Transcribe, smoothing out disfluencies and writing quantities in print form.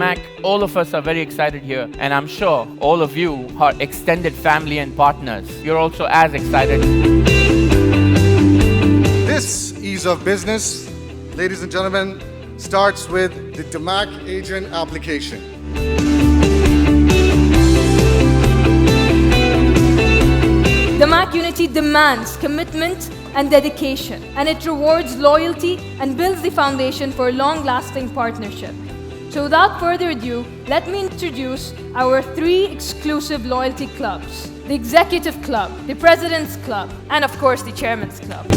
DAMAC, all of us are very excited here, and I'm sure all of you are extended family and partners. You're also as excited. This ease of business, ladies and gentlemen, starts with the DAMAC agent application. DAMAC Unity demands commitment and dedication, and it rewards loyalty and builds the foundation for a long-lasting partnership. So without further ado, let me introduce our 3 exclusive loyalty clubs: the Executive Club, the President's Club, and of course the Chairman's Club.